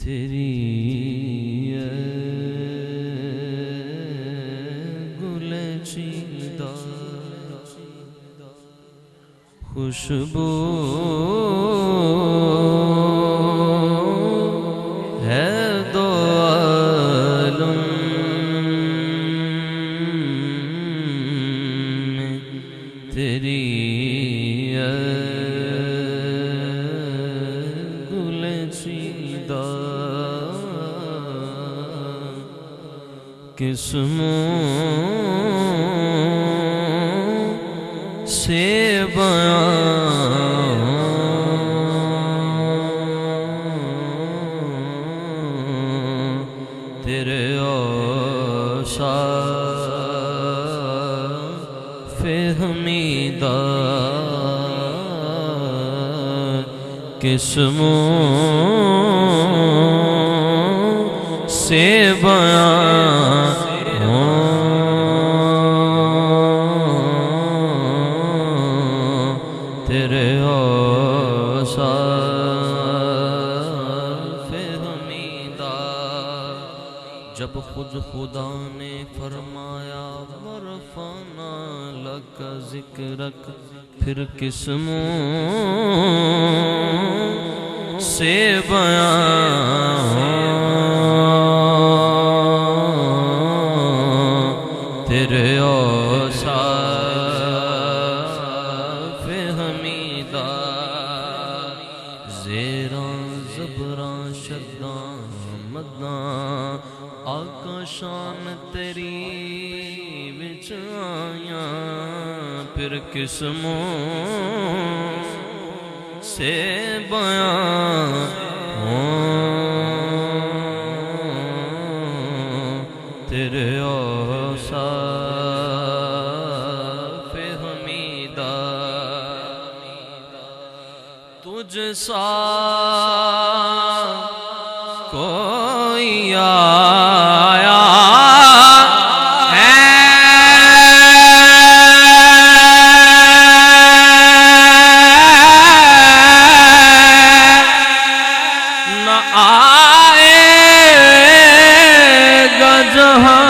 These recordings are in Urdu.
تیری گل چیدہ خوشبو ہے دو عالم میں تیری گل چیدہ قسموں سے بیان تیرے اوصاف حمیدہ قسموں سے بیان تیرے اوصاف حمیدہ جب خود خدا نے فرمایا ورفعنا لک ذکرک پھر قسموں سے بیان تیرے اوصاف حمیدہ زیراں زبراں شداں مداں آقا شان تیری وچ آیاں پھر قسموں سے بیان تیرے اوصاف حمیدہ تجھ سا کوئی آیا ہے نہ آئے گا جہاں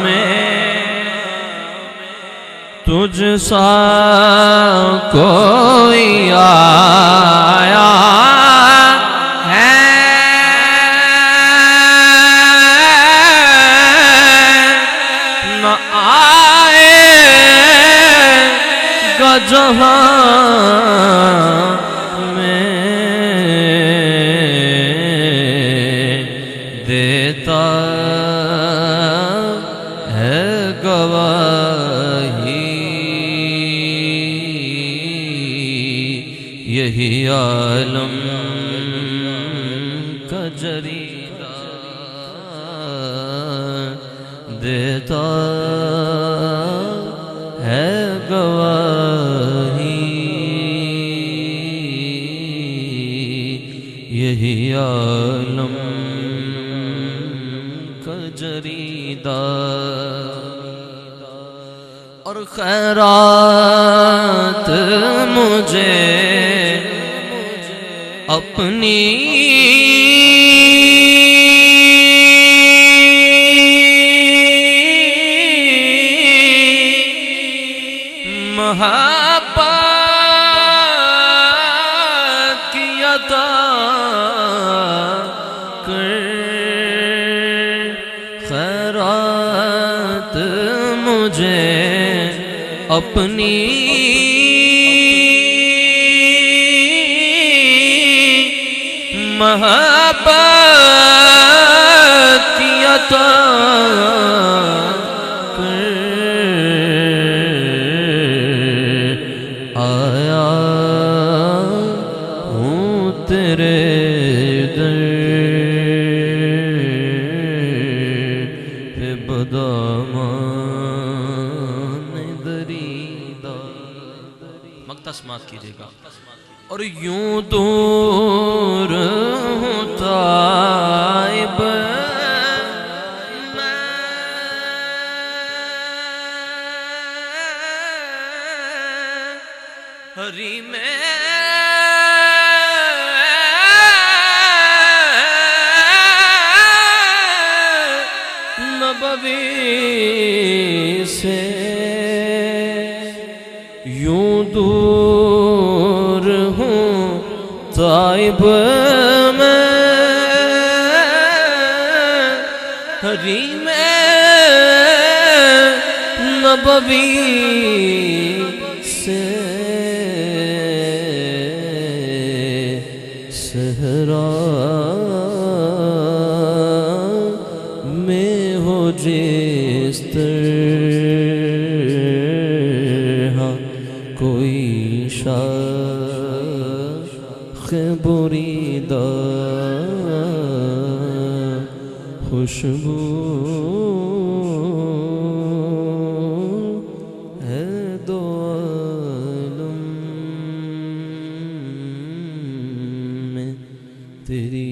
میں تجھ سا کوئی آیا جہاں میں دیتا ہے گواہی یہی عالم کا جریدہ دیتا ہے گواہی یہی عالم کا جریدہ اور خیرات مجھے اپنی محبت کی عطا کر خیرات مجھے اپنی محبت کی عطا آیا ہوں تیرے در پہ بدامان دریدہ مقطع سماعت کیجئے گا اور یوں دور ہوں طائب ہری میں طائب میں حریم نبوی سے صحرا میں ہو جس طرح کوئی شاخ بریدار خوشبو ہے دو عالم میں تیری